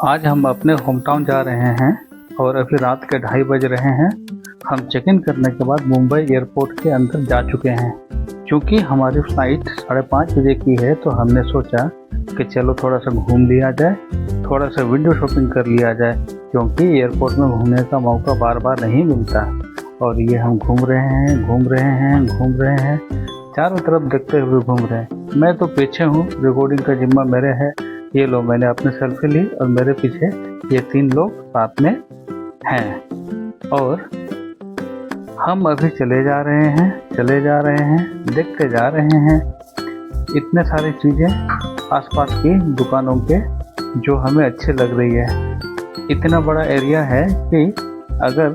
आज हम अपने होम टाउन जा रहे हैं और अभी रात के 2:30 बज रहे हैं। हम चेक इन करने के बाद मुंबई एयरपोर्ट के अंदर जा चुके हैं। क्योंकि हमारी फ़्लाइट 5:30 बजे की है तो हमने सोचा कि चलो थोड़ा सा घूम लिया जाए, थोड़ा सा विंडो शॉपिंग कर लिया जाए, क्योंकि एयरपोर्ट में घूमने का मौका बार बार नहीं मिलता। और ये हम घूम रहे हैं, चारों तरफ देखते हुए घूम रहे हैं। मैं तो पीछे हूँ, रिकॉर्डिंग का जिम्मा मेरे है। ये लो, मैंने अपनी सेल्फी ली और मेरे पीछे ये 3 लोग साथ में हैं और हम अभी चले जा रहे हैं, देखते जा रहे हैं इतने सारी चीज़ें आसपास की दुकानों के जो हमें अच्छी लग रही है। इतना बड़ा एरिया है कि अगर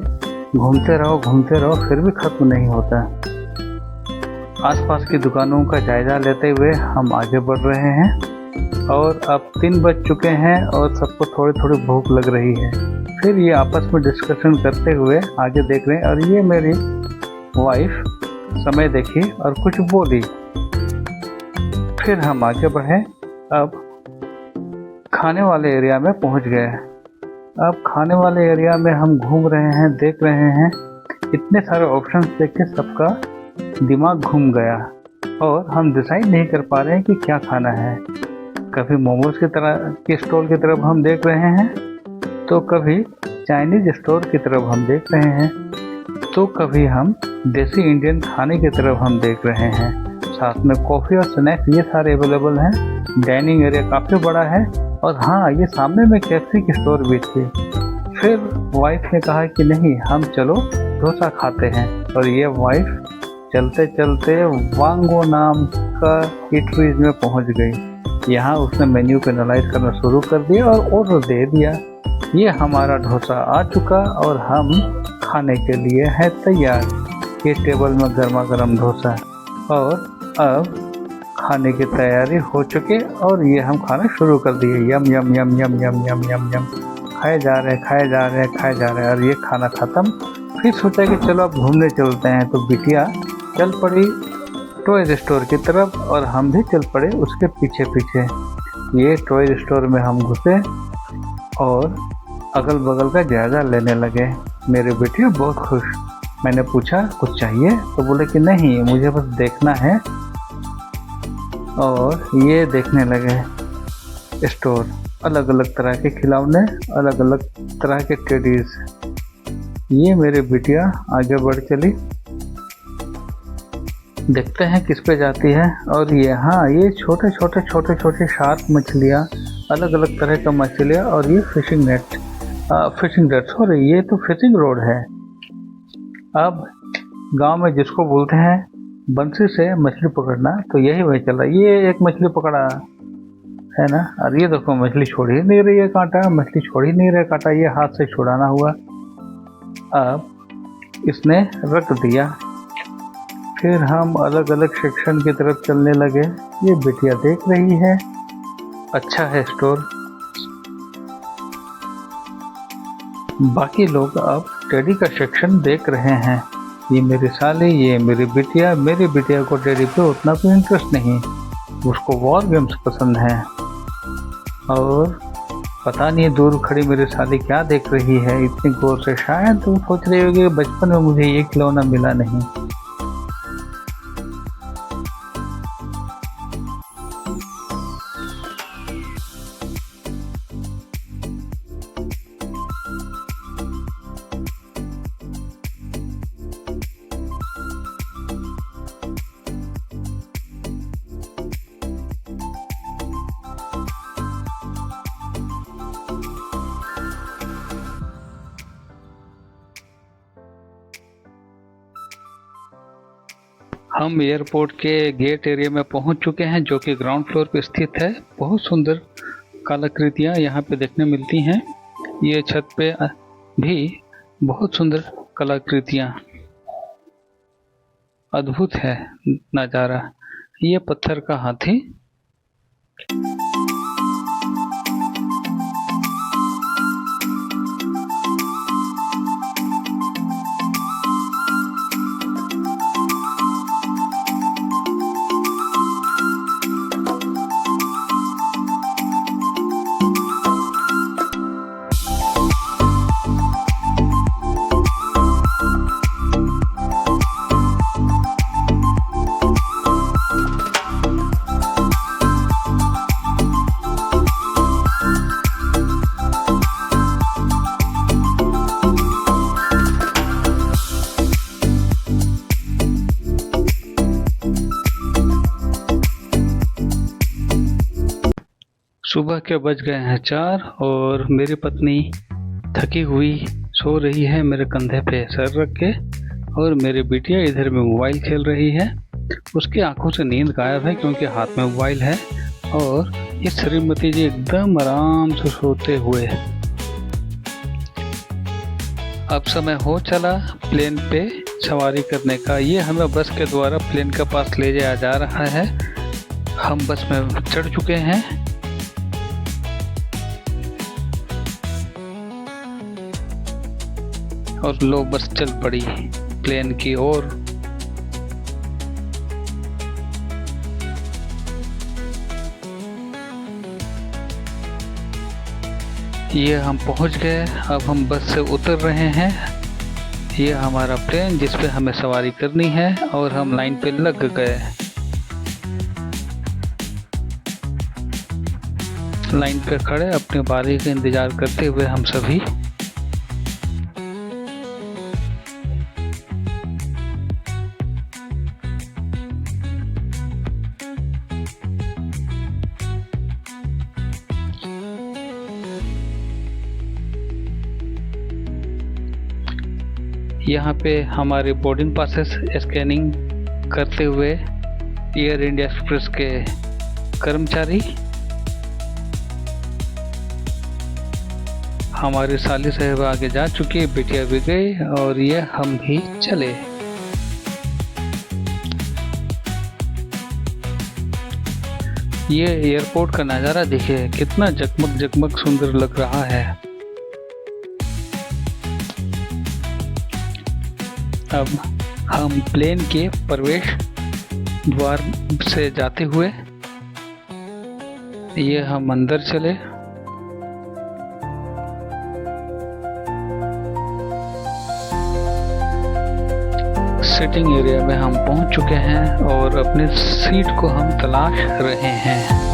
घूमते रहो फिर भी ख़त्म नहीं होता। आसपास की दुकानों का जायज़ा लेते हुए हम आगे बढ़ रहे हैं और अब 3 बज चुके हैं और सबको थोड़ी थोड़ी भूख लग रही है। फिर ये आपस में डिस्कशन करते हुए आगे देख रहे हैं और ये मेरी वाइफ समय देखी और कुछ बोली। फिर हम आगे बढ़े, अब खाने वाले एरिया में पहुंच गए। अब खाने वाले एरिया में हम घूम रहे हैं, देख रहे हैं, इतने सारे ऑप्शंस देख के सबका दिमाग घूम गया और हम डिसाइड नहीं कर पा रहे हैं कि क्या खाना है। कभी मोमोज की तरह के स्टॉल की तरफ हम देख रहे हैं, तो कभी चाइनीज स्टोर की तरफ हम देख रहे हैं, तो कभी हम देसी इंडियन खाने की तरफ हम देख रहे हैं। साथ में कॉफ़ी और स्नैक्स ये सारे अवेलेबल हैं। डाइनिंग एरिया काफ़ी बड़ा है और हाँ, ये सामने में केएफसी की स्टोर भी थी। फिर वाइफ ने कहा कि नहीं, हम चलो डोसा खाते हैं और ये वाइफ चलते चलते वांगो नाम का ईटरीज में पहुंच गई। यहाँ उसने मेन्यू पे एनालाइज करना शुरू कर दिया और ऑर्डर दे दिया। ये हमारा डोसा आ चुका और हम खाने के लिए है तैयार। ये टेबल में गर्मा गर्म डोसा और अब खाने की तैयारी हो चुके और ये हम खाना शुरू कर दिए। यम यम यम यम यम यम यम यम खाए जा रहे हैं और ये खाना ख़त्म। फिर सोचा कि चलो अब घूमने चलते हैं, तो बिटिया चल पड़ी टॉय स्टोर की तरफ और हम भी चल पड़े उसके पीछे पीछे। ये टॉय स्टोर में हम घुसे और अगल बगल का जायज़ा लेने लगे। मेरी बेटी बहुत खुश। मैंने पूछा कुछ चाहिए, तो बोले कि नहीं, मुझे बस देखना है। और ये देखने लगे स्टोर, अलग अलग तरह के खिलौने, अलग अलग तरह के टेडीज। ये मेरी बिटिया आगे बढ़ चली, देखते हैं किस पे जाती है। और ये छोटे शार्क मछलियाँ, अलग अलग तरह का मछलियाँ और ये फिशिंग नेट सॉरी, ये तो फिशिंग रोड है। अब गांव में जिसको बोलते हैं बंसी से मछली पकड़ना, तो यही वही चल रहा है। ये एक मछली पकड़ा है ना, और ये देखो मछली छोड़ ही नहीं रही है कांटा, कांटा ये हाथ से छुड़ाना हुआ। अब इसने रख दिया। फिर हम अलग अलग सेक्शन की तरफ चलने लगे। ये बिटिया देख रही है, अच्छा है स्टोर। बाकी लोग अब टेडी का सेक्शन देख रहे हैं। ये मेरी साली, ये मेरी बिटिया को टेडी पे उतना कोई इंटरेस्ट नहीं, उसको वॉर गेम्स पसंद है। और पता नहीं दूर खड़ी मेरी साली क्या देख रही है इतनी गौर से। शायद वो सोच रही होगी बचपन में मुझे ये खिलौना मिला नहीं। हम एयरपोर्ट के गेट एरिया में पहुंच चुके हैं, जो कि ग्राउंड फ्लोर पे स्थित है। बहुत सुंदर कलाकृतियां यहाँ पे देखने मिलती हैं। ये छत पे भी बहुत सुंदर कलाकृतियां, अद्भुत है नज़ारा। ये पत्थर का हाथी, सुबह के बज गए हैं 4 और मेरी पत्नी थकी हुई सो रही है मेरे कंधे पे सर रख के, और मेरी बिटिया इधर में मोबाइल खेल रही है। उसकी आंखों से नींद गायब है क्योंकि हाथ में मोबाइल है, और ये श्रीमती जी एकदम आराम से सोते हुए। अब समय हो चला प्लेन पे सवारी करने का। ये हमें बस के द्वारा प्लेन के पास ले जाया जा रहा है। हम बस में चढ़ चुके हैं। और लो बस चल पड़ी प्लेन की ओर। ये हम पहुंच गए। अब हम बस से उतर रहे हैं। ये हमारा प्लेन जिस पे हमें सवारी करनी है, और हम लाइन पे लग गए। लाइन पे खड़े अपनी बारी का इंतजार करते हुए हम सभी। यहाँ पे हमारे बोर्डिंग पासेस स्कैनिंग करते हुए एयर इंडिया एक्सप्रेस के कर्मचारी। हमारी साली साहब आगे जा चुकी, बिटिया भी गई, और ये हम भी चले। ये एयरपोर्ट का नज़ारा देखिए कितना जगमग जगमग सुंदर लग रहा है। अब हम प्लेन के प्रवेश द्वार से जाते हुए ये हम अंदर चले। सिटिंग एरिया में हम पहुंच चुके हैं और अपनी सीट को हम तलाश रहे हैं।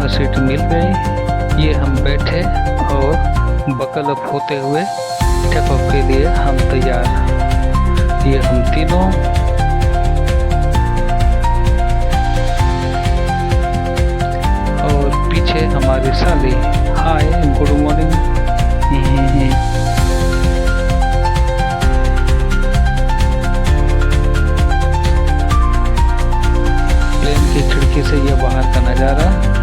सीट मिल गई। ये हम बैठे और बकल अप होते हुए टेक ऑफ के लिए हम तैयार। ये हम तीनों और पीछे हमारी साली। हाय, गुड मॉर्निंग। प्लेन की खिड़की से ये बाहर का नज़ारा।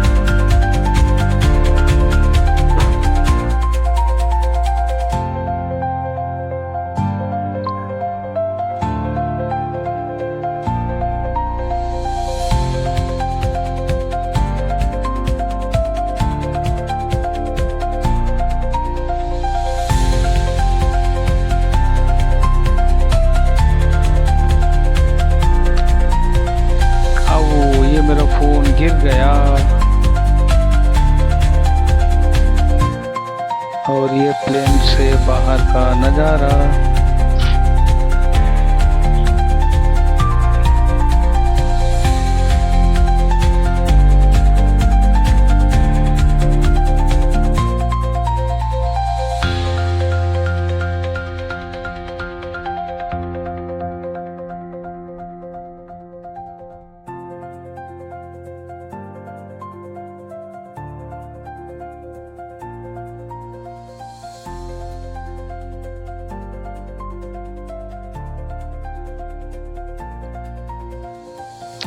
मेरा फोन गिर गया। और ये प्लेन से बाहर का नज़ारा।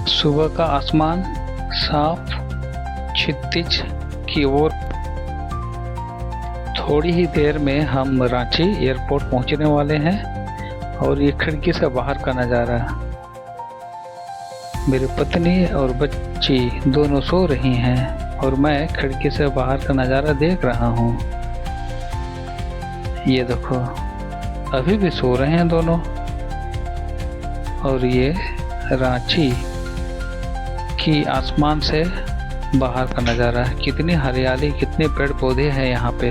सुबह का आसमान साफ क्षितिज की ओर। थोड़ी ही देर में हम रांची एयरपोर्ट पहुंचने वाले हैं। और ये खिड़की से बाहर का नज़ारा। मेरी पत्नी और बच्ची दोनों सो रही हैं और मैं खिड़की से बाहर का नज़ारा देख रहा हूँ। ये देखो अभी भी सो रहे हैं दोनों। और ये रांची की आसमान से बाहर का नज़ारा। कितनी हरियाली, कितने पेड़ पौधे हैं यहाँ पे।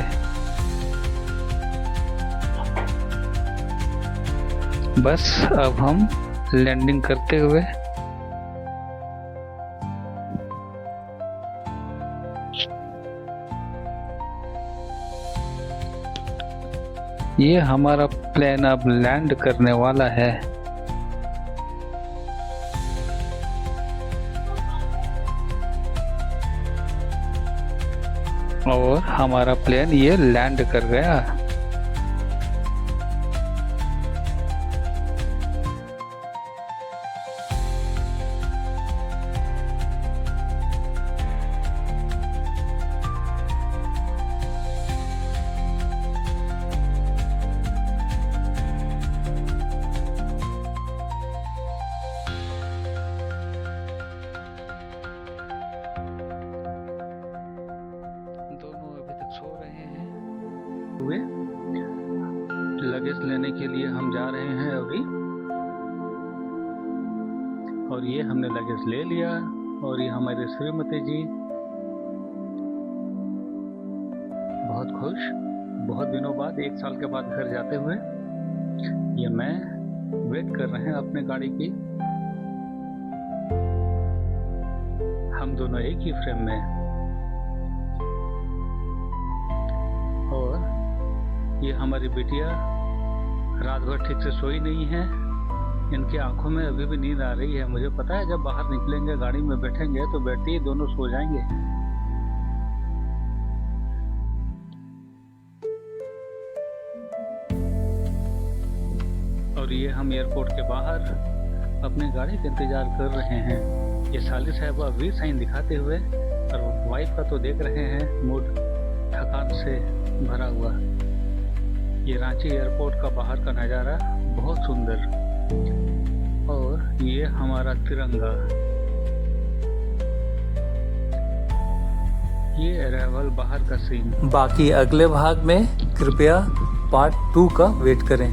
बस अब हम लैंडिंग करते हुए ये हमारा प्लेन अब लैंड करने वाला है। और हमारा प्लेन ये लैंड कर गया। दोनों अभी तक सो रहे हैं। हुए लगेज लेने के लिए हम जा रहे हैं अभी, और ये हमने लगेज ले लिया। और ये हमारे श्रीमती जी बहुत खुश, बहुत दिनों बाद, 1 साल के बाद घर जाते हुए। ये मैं वेट कर रहे हैं अपने गाड़ी की। हम दोनों एक ही फ्रेम में। और ये हमारी बिटिया रात भर ठीक से सोई नहीं है। इनकी आंखों में अभी भी नींद आ रही है। मुझे पता है जब बाहर निकलेंगे, गाड़ी में बैठेंगे तो बैठते ही दोनों सो जाएंगे। और ये हम एयरपोर्ट के बाहर अपने गाड़ी का इंतजार कर रहे हैं। ये साली साहिबा वीर साइन दिखाते हुए, और वाइफ का तो देख रहे हैं मूड थकान से भरा हुआ। ये रांची एयरपोर्ट का बाहर का नज़ारा बहुत सुंदर। और ये हमारा तिरंगा। ये अराइवल बाहर का सीन। बाकी अगले भाग में कृपया पार्ट 2 का वेट करें।